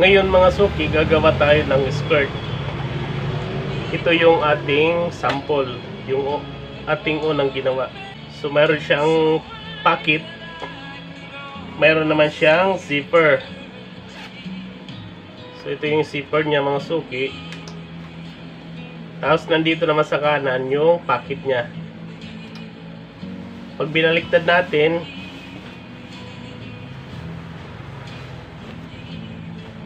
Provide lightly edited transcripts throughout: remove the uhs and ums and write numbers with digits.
Ngayon mga suki, gagawa tayo ng skirt. Ito yung ating sample, yung ating unang ginawa. So mayroon siyang pocket, mayroon naman siyang zipper. So ito yung zipper niya mga suki. Tapos nandito naman sa kanan yung pocket niya. Pag binaliktad natin,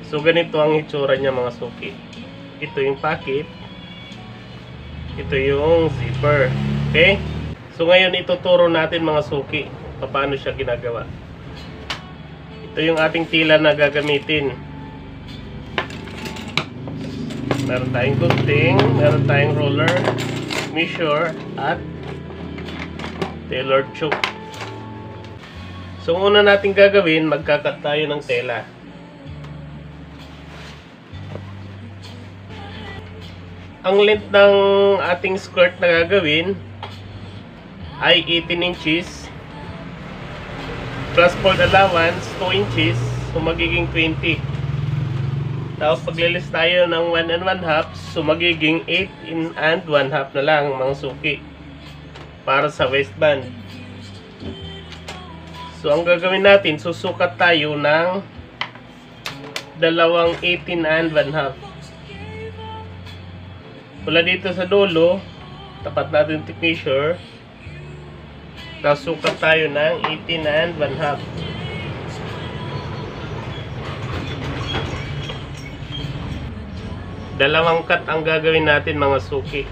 so ganito ang itsura niya mga suki. Ito yung pocket, ito yung zipper. Okay? So ngayon ituturo natin mga suki paano siya ginagawa. Ito yung ating tila na gagamitin. Meron tayong gunting, meron tayong roller, measure, at tailored choke. So una natin gagawin, magkakat tayo ng tela. Ang length ng ating skirt na gagawin ay 18 inches plus fold allowance 2 inches, so magiging 20. Tapos paglilis tayo ng 1 1/2, so magiging 8 1/2 na lang mga suki para sa waistband. So ang gagawin natin, susukat tayo ng dalawang 18 1/2. Mula dito sa dulo, tapat natin yung measure. Tapos sukat tayo ng 18 1/2. Dalawang cut ang gagawin natin mga suki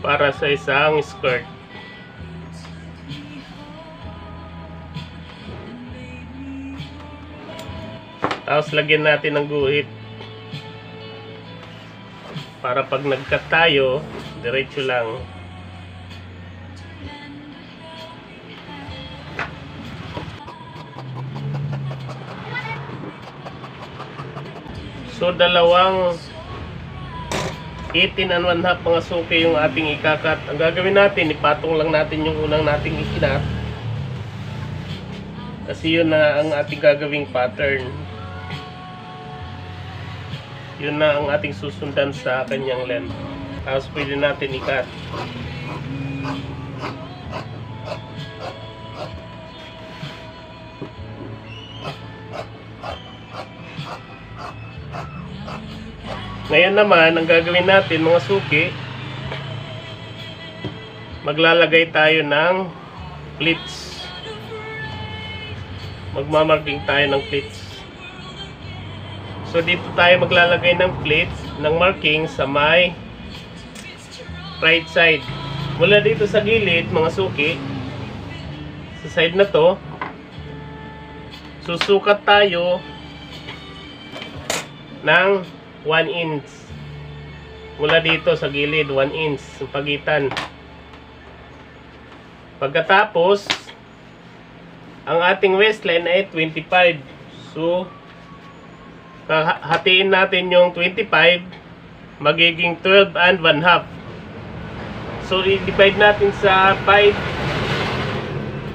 para sa isang skirt. Tapos lagyan natin ng guhit para pag nag-cut tayo, diretso lang. So dalawang 18 1/2 mga suki yung ating ikakat. Ang gagawin natin, ipatong lang natin yung unang nating ikinat. Kasi yun na ang ating gagawing pattern. Yun na ang ating susundan sa kanyang length. Tapos pwede natin ikat. Ngayon naman, ang gagawin natin mga suki, maglalagay tayo ng pleats. Magmamarking tayo ng pleats. So dito tayo maglalagay ng pleats, ng marking sa may right side. Mula dito sa gilid mga suki, sa side na to, susukat tayo ng 1 inch. Mula dito sa gilid, 1 inch sa pagitan. Pagkatapos, ang ating waistline ay 25. So, hatiin natin yung 25, magiging 12 1/2. So, i-divide natin sa 5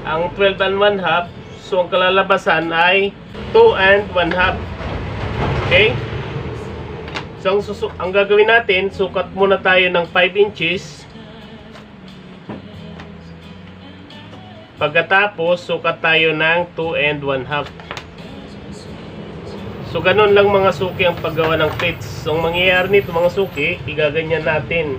ang 12 1/2. So, ang kalalabasan ay 2 1/2. Okay? So, ang gagawin natin, sukat muna tayo ng 5 inches. Pagkatapos, sukat tayo ng 2 1/2. So, ganun lang mga suki ang paggawa ng pleats. So, ang mangyayari nito mga suki, igaganyan natin.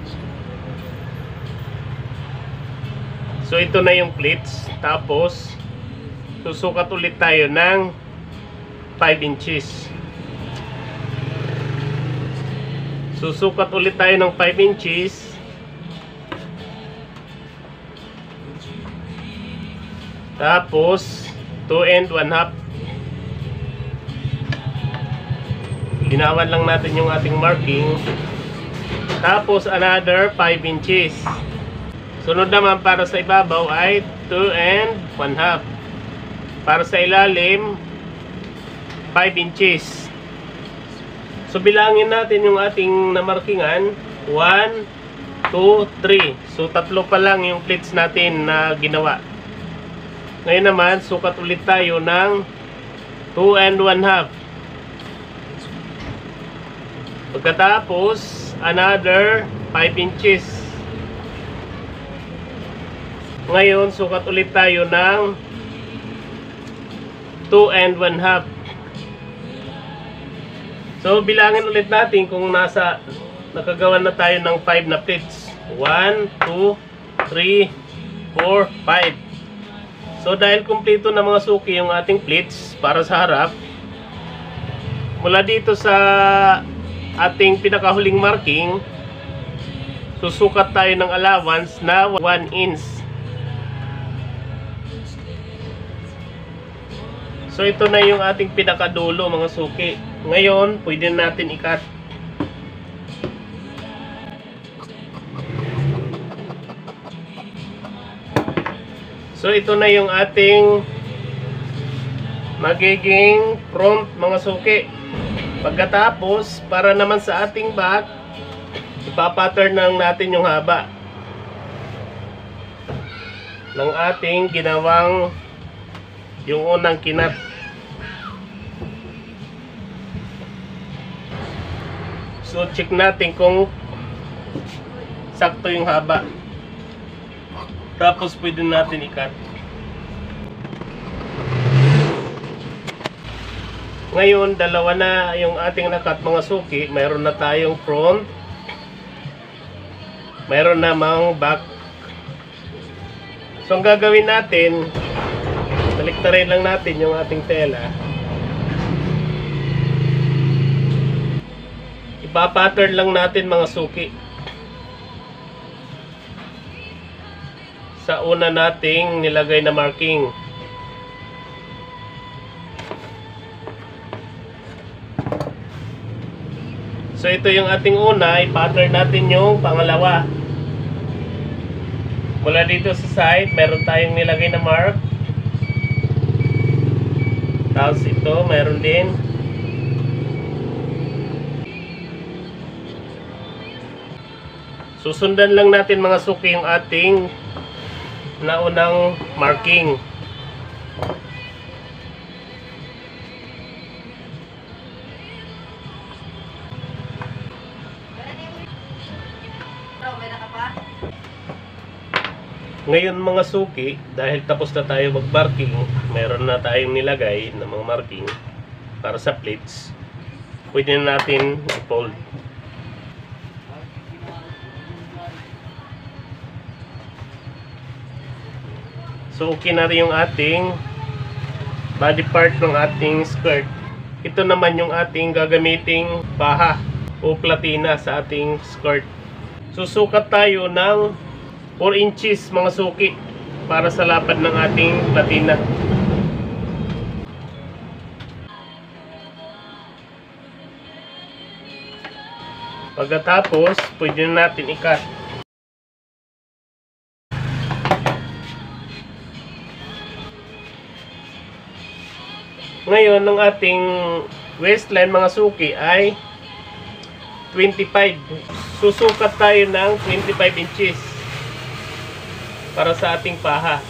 So, ito na yung pleats. Tapos, susukat ulit tayo ng 5 inches. Susukat ulit tayo ng 5 inches. Tapos 2 1/2. Linawan lang natin yung ating marking. Tapos another 5 inches. Sunod naman para sa ibabaw ay 2 1/2. Para sa ilalim 5 inches. So bilangin natin yung ating namarkingan. 1, 2, 3. So tatlo pa lang yung pleats natin na ginawa. Ngayon naman, sukat ulit tayo ng 2 and 1/2. Pagkatapos, another 5 inches. Ngayon, sukat ulit tayo ng 2 and 1/2. So, bilangin ulit natin kung nakagawa na tayo ng 5 na pleats. 1, 2, 3, 4, 5. So, dahil kumpleto na mga suki yung ating pleats para sa harap, mula dito sa ating pinakahuling marking, susukat tayo ng allowance na 1 inch. So, ito na yung ating pinakadulo mga suki. Ngayon, pwede natin i-cut. So, ito na yung ating magiging front mga suki. Pagkatapos, para naman sa ating back, ipapattern lang natin yung haba ng ating ginawang yung unang kinat. So, check natin kung sakto yung haba. Tapos, pwede natin i-cut. Ngayon, dalawa na yung ating nakat mga suki. Mayroon na tayong front. Mayroon namang back. So, ang gagawin natin, baliktarin lang natin yung ating tela. Ipa-pattern lang natin mga suki sa una nating nilagay na marking. So ito yung ating una, i-pattern natin yung pangalawa. Mula dito sa side, meron tayong nilagay na mark. Tapos ito, meron din. Susundan lang natin mga suki yung ating naunang marking. Ngayon mga suki, dahil tapos na tayo mag-marking, meron na tayong nilagay na mga marking para sa plates. Pwede na natin i-fold. So, okay na rin yung ating body part ng ating skirt. Ito naman yung ating gagamiting paha o platina sa ating skirt. Susukat tayo ng 4 inches mga suki para sa lapad ng ating platina. Pagkatapos, pwede na natin i-cut. Ngayon, ng ating waistline mga suki ay 25. Susukat tayo ng 25 inches para sa ating paha.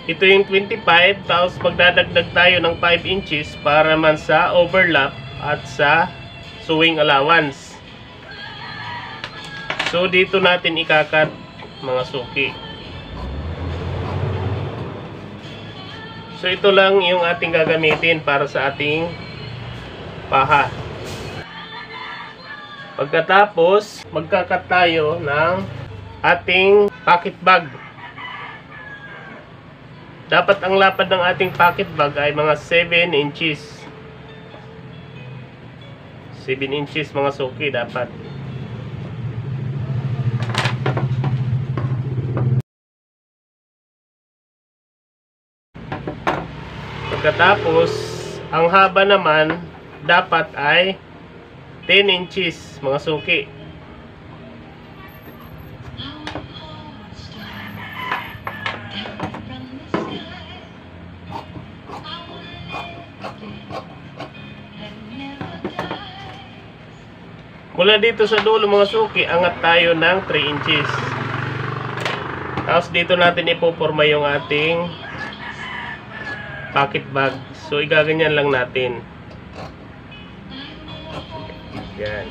Ito yung 25, tapos magdadagdag tayo ng 5 inches para man sa overlap at sa sewing allowance. So dito natin ikakat mga suki. So ito lang yung ating gagamitin para sa ating paha. Pagkatapos, magkakat tayo ng ating pocket bag. Dapat ang lapad ng ating pocket bag ay mga 7 inches. 7 inches mga suki dapat. Pagkatapos, ang haba naman dapat ay 10 inches mga suki. Mula dito sa dulo mga suki, angat tayo ng 3 inches. Tapos dito natin ipoporma yung ating pocket bag. So igaganyan lang natin. Yan.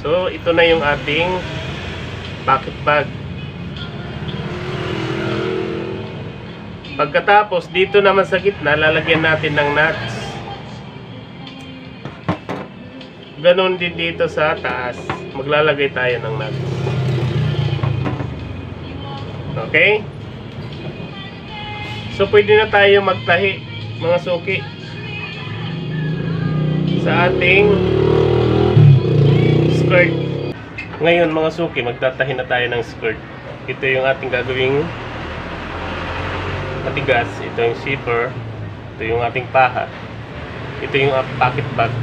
So ito na yung ating pocket bag. Pagkatapos dito naman sa gitna, lalagyan natin ng nuts. Ganon din dito sa taas. Maglalagay tayo ng nuts. Okay? So pwede na tayo magtahi, mga suki, sa ating skirt. Ngayon mga suki, magtatahi na tayo ng skirt. Ito yung ating gagawing matigas. Ito yung zipper. Ito yung ating paha. Ito yung pocket bag.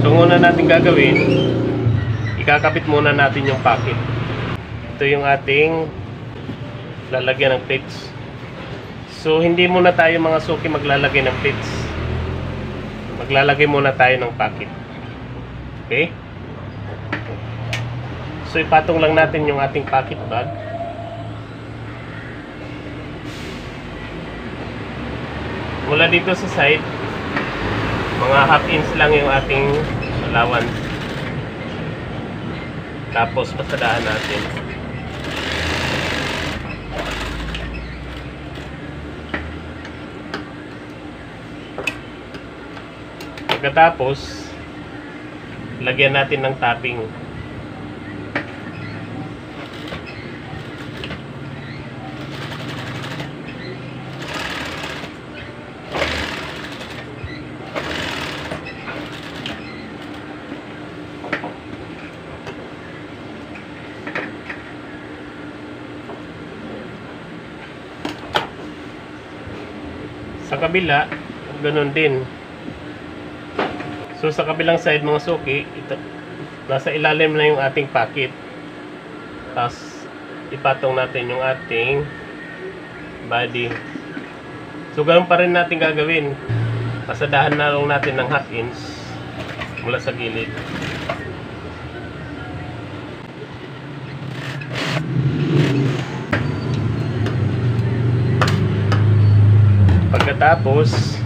So ang una natin gagawin, ikakapit muna natin yung pocket. Ito yung ating lalagyan ng plates. So hindi muna tayo mga suki maglalagay ng plates. Maglalagay muna tayo ng pocket. Okay? So ipatong lang natin yung ating pocket bag. Mula dito sa side, mga half inch lang yung ating allowance. Tapos pasadahan natin. Pagkatapos, lagyan natin ng topping. Sa kabila, ganun din. So sa kabilang side mga suki, ito, nasa ilalim na yung ating pocket. Tapos ipatong natin yung ating body. So ganun pa rin natin gagawin. Pasadahan na lang natin ng half inch mula sa gilid. Pagkatapos,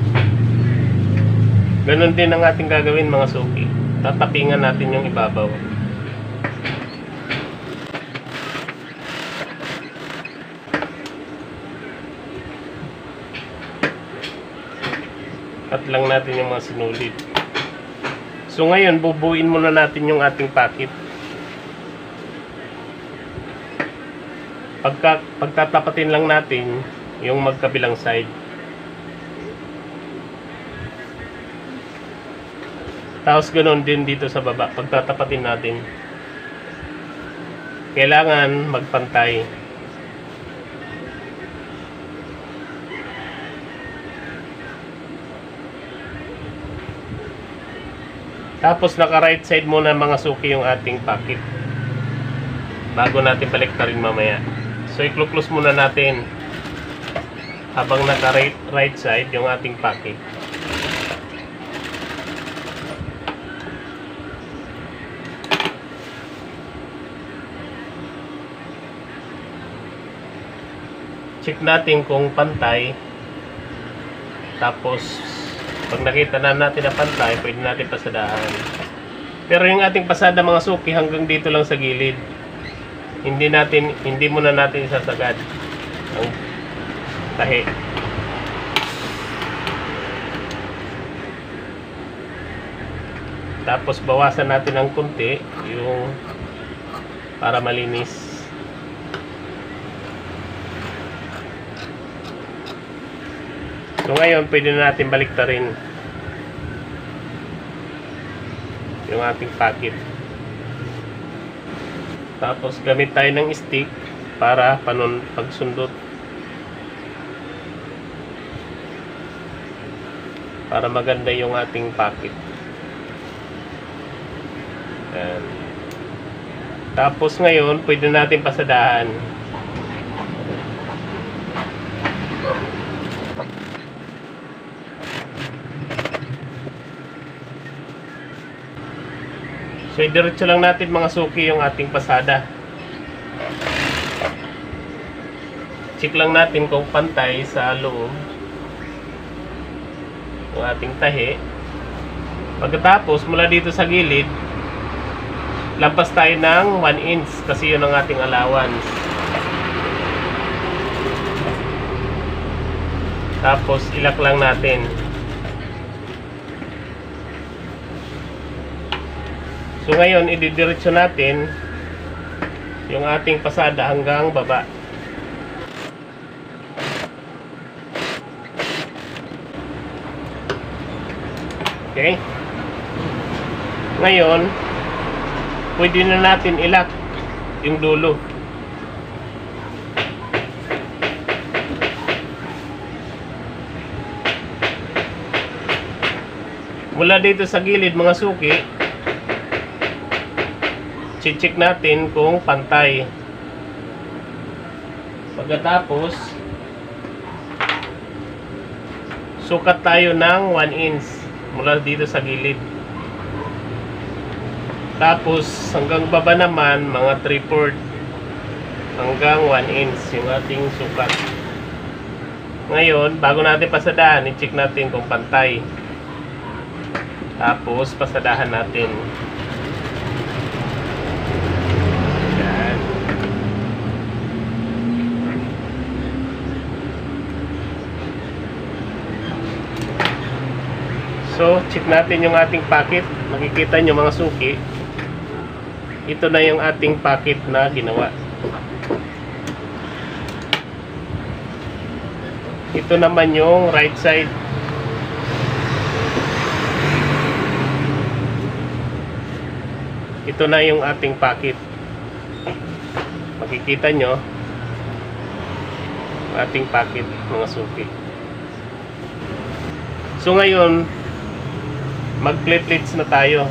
ganun din ang ating gagawin mga suki. Tatapingan natin yung ibabaw. Cut lang natin yung mga sinulid. So ngayon, bubuin muna natin yung ating pocket. Pagtatapatin lang natin yung magkabilang side. Tapos ganoon din dito sa baba, pagtatapatin natin. Kailangan magpantay. Tapos naka right side muna mga suki yung ating pocket. Bago natin baliktarin mamaya. So i-close muna natin habang naka right side yung ating pocket. Check natin kung pantay. Tapos pag nakita na natin na pantay, pwede natin pasadahan. Pero yung ating pasada mga suki hanggang dito lang sa gilid. Hindi muna natin isasagad ang tahi. Tapos bawasan natin ng konti yung para malinis. So ngayon, pwede na natin baliktarin yung ating pocket. Tapos gamit tayo ng stick para pagsundot. Para maganda yung ating pocket. Ayan. Tapos ngayon, pwede natin pasadahan. So, idiretso lang natin mga suki yung ating pasada. check lang natin kung pantay sa loob ng ating tahi. Pagkatapos, mula dito sa gilid, lampas tayo ng 1 inch kasi yun ang ating allowance. Tapos, ilak lang natin. So, ngayon, ididiretso natin yung ating pasada hanggang baba. Okay? Ngayon, pwede na natin ilak yung dulo. Mula dito sa gilid mga suki, check natin kung pantay. Pagkatapos, sukat tayo ng 1 inch mula dito sa gilid. Tapos hanggang baba naman mga 3/4 hanggang 1 inch yung ating sukat. Ngayon, bago natin pasadahan, i-check natin kung pantay. Tapos pasadahan natin. Yan. So, check natin yung ating packet. Makikita nyo mga suki, ito na yung ating packet na ginawa. Ito naman yung right side. Ito na yung ating packet. Makikita nyo ating packet mga suki. So ngayon, mag-platelets na tayo.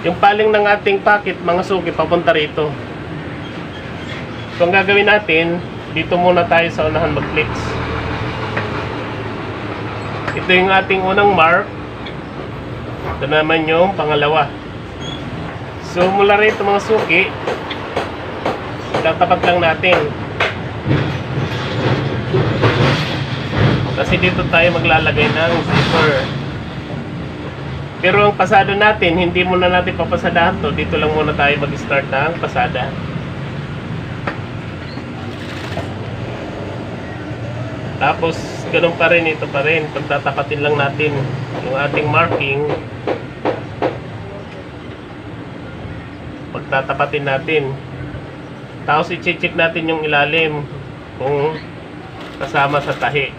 Yung paling ng ating packet mga suki papunta rito. So ang gagawin natin, dito muna tayo sa unahan mag-plates. Ito yung ating unang mark. Ito naman yung pangalawa. So mula rito mga suki, tatapat lang natin. Kasi dito tayo maglalagay ng zipper. Pero ang pasada natin, hindi muna natin papasadahan to. Dito lang muna tayo mag-start ng pasada. Tapos, ganun pa rin, ito pa rin. Pagtatapatin lang natin yung ating marking. Pagtatapatin natin. Tapos, i-check natin yung ilalim kung kasama sa tahi.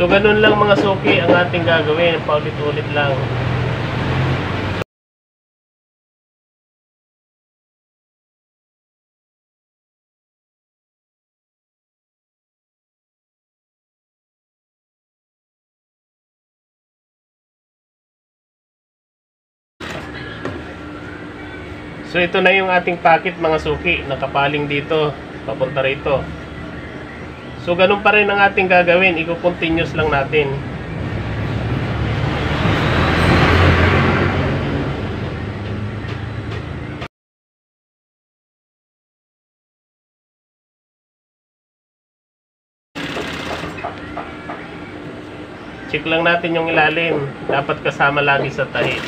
So, ganun lang mga suki ang ating gagawin. Paulit-ulit lang. So ito na yung ating packet mga suki, nakapaling dito, papunta rito. So ganun pa rin ang ating gagawin, i-continuous lang natin. Check lang natin yung ilalim, dapat kasama lagi sa tahi.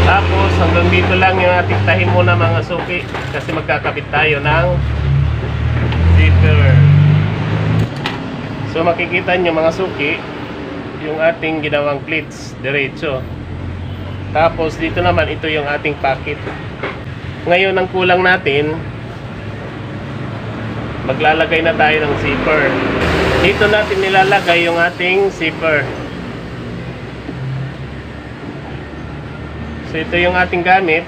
Tapos hanggang dito lang yung ating tahi muna mga suki, kasi magkakabit tayo ng zipper. So makikita nyo mga suki yung ating ginawang pleats diretso. Tapos dito naman ito yung ating packet. Ngayon ang kulang natin, maglalagay na tayo ng zipper. Dito natin nilalagay yung ating zipper. So ito yung ating gamit.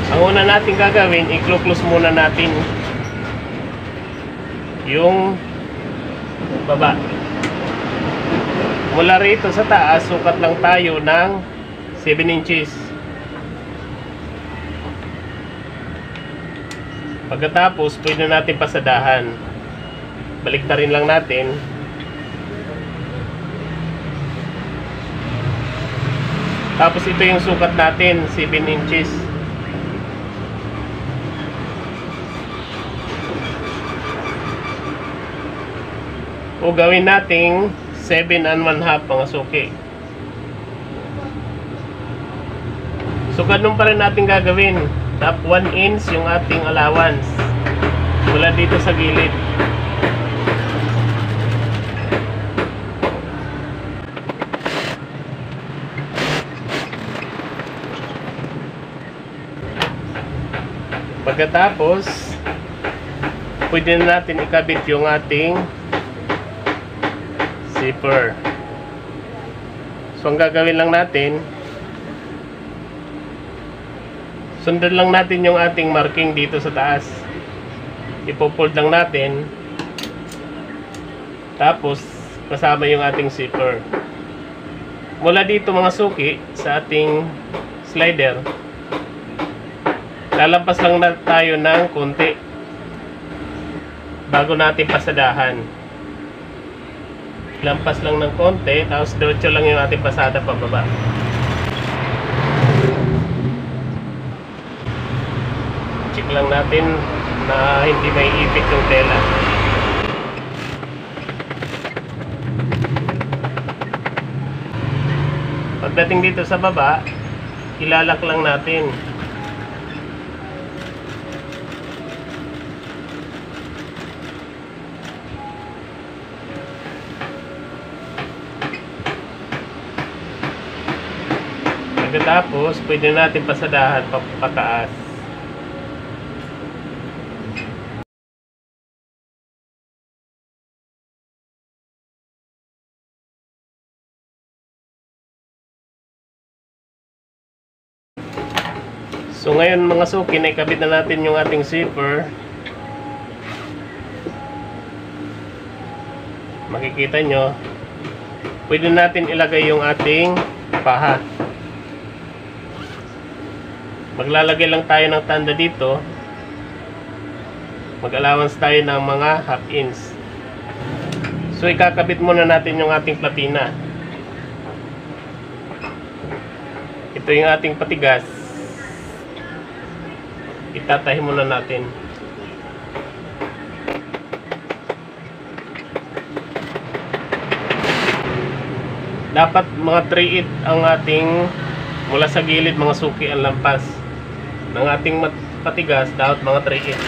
Ang una natin gagawin, i-close muna natin yung baba. Mula rito sa taas, sukat lang tayo ng 7 inches. Pagkatapos, pwede natin pasadahan. Baliktarin lang natin. Tapos ito yung sukat natin, 7 inches. O gawin nating 7 and 1/2 mga suki. So ganun pa rin natin gagawin. Tap 1 inch yung ating allowance mula dito sa gilid. Pagkatapos, pwede na natin ikabit yung ating zipper. So ang gagawin lang natin, sundan lang natin yung ating marking dito sa taas. Ipo-fold lang natin. Tapos kasama yung ating zipper. Mula dito mga suki sa ating slider, lalampas lang na tayo ng konti bago natin pasadahan. Lampas lang ng konti, tapos diretso lang yung ating pasada pababa. Check lang natin na hindi may ipit yung tela. Pagdating dito sa baba, ilalak lang natin. Pagkatapos, pwede natin pasadahan pataas. So ngayon mga suki, naikabit na natin yung ating zipper. Makikita nyo, pwede natin ilagay yung ating paha. Maglalagay lang tayo ng tanda dito. Mag-allowance tayo ng mga half inch. So ikakabit muna natin yung ating platina. Ito yung ating patigas. Itatahi muna natin. Dapat mga 3/8 ang ating mula sa gilid mga suki ang lampas ng ating patigas. Dapat mga 3/8.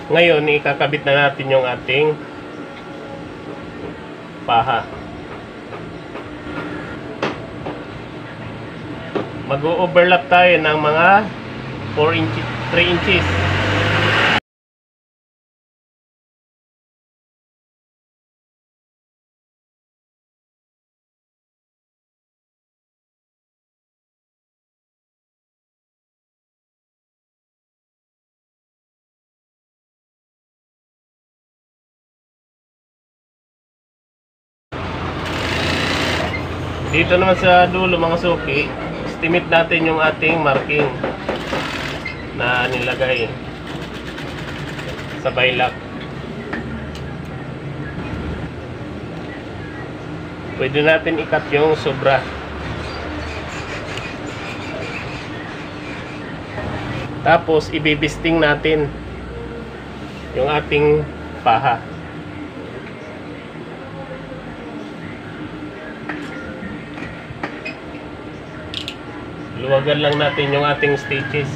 Ngayon, ikakabit na natin yung ating paha. Mag-overlap tayo ng mga 3 inches. Dito naman sa dulo mga suki, estimate natin yung ating marking na nilagay sa baylak. Pwede natin i-cut yung sobra. Tapos ibibisting natin yung ating paha. Luwagan lang natin yung ating stitches.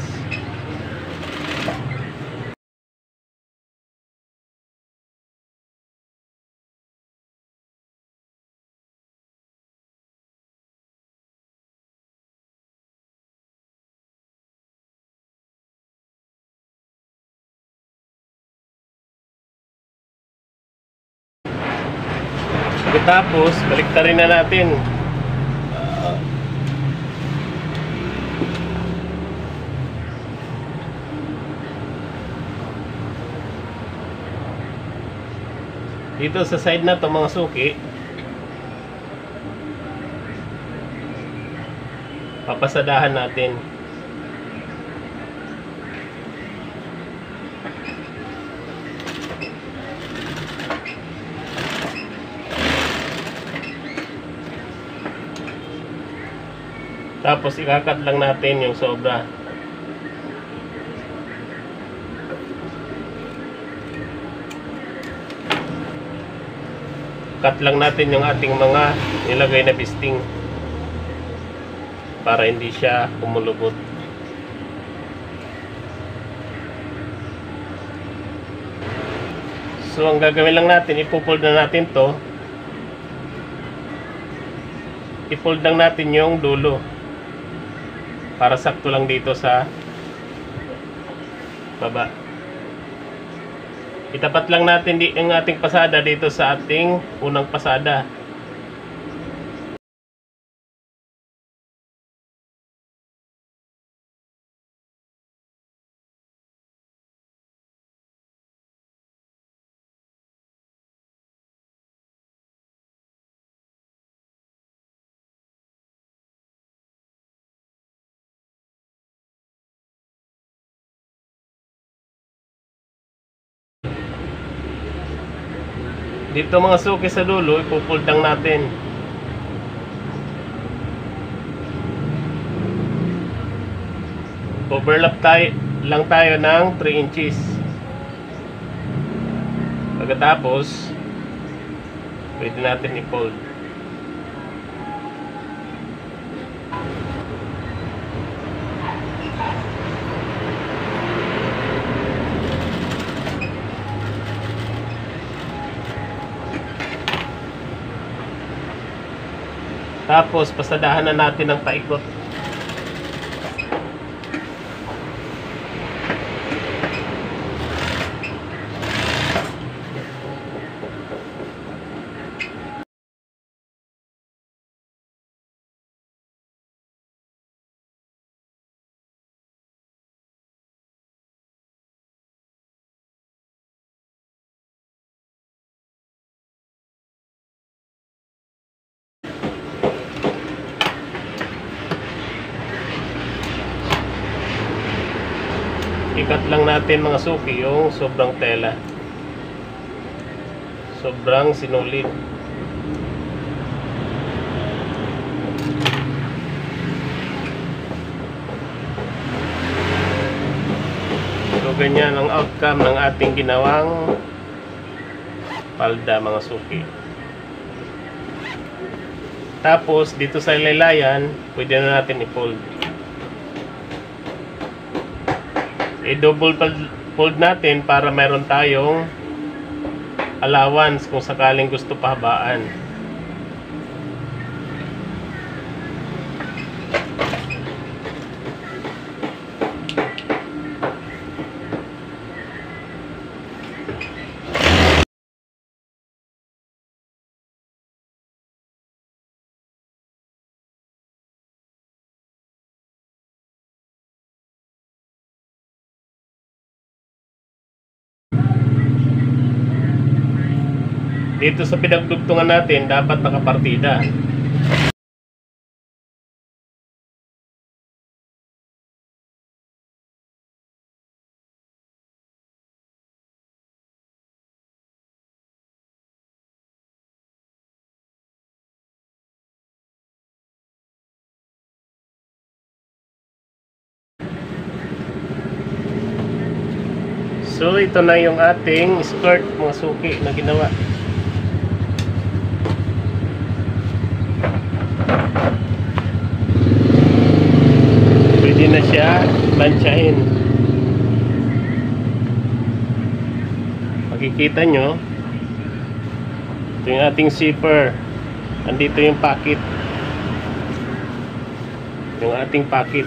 Tapos, baliktarin na natin. Dito sa side na to mga suki, papasadahan natin. Tapos ikakat lang natin yung sobra. Cut lang natin yung ating mga nilagay na bisting para hindi siya kumulubot. So ang gagawin lang natin, ipo-fold na natin to. I-fold lang natin yung dulo para sakto lang dito sa baba. Itapat lang natin yung ating pasada dito sa ating unang pasada. Dito mga suki sa dulo, ipo-fold lang natin. Overlap lang tayo ng 3 inches. Pagkatapos, pwede natin i-fold. Tapos pasadahan na natin ng paikot. Ikat lang natin mga suki yung sobrang tela, sobrang sinulid. So ganyan ang outcome ng ating ginawang palda mga suki. Tapos dito sa laylayan, pwede na natin i-fold. I-double fold natin para meron tayong allowance kung sakaling gusto pahabaan. Dito sa pinagdugtungan natin, dapat nakapartida. So ito na yung ating skirt mga suki na ginawa. Pwede na siya planchahin. Makikita nyo, ito yung ating zipper. Andito yung pocket, yung ating pocket.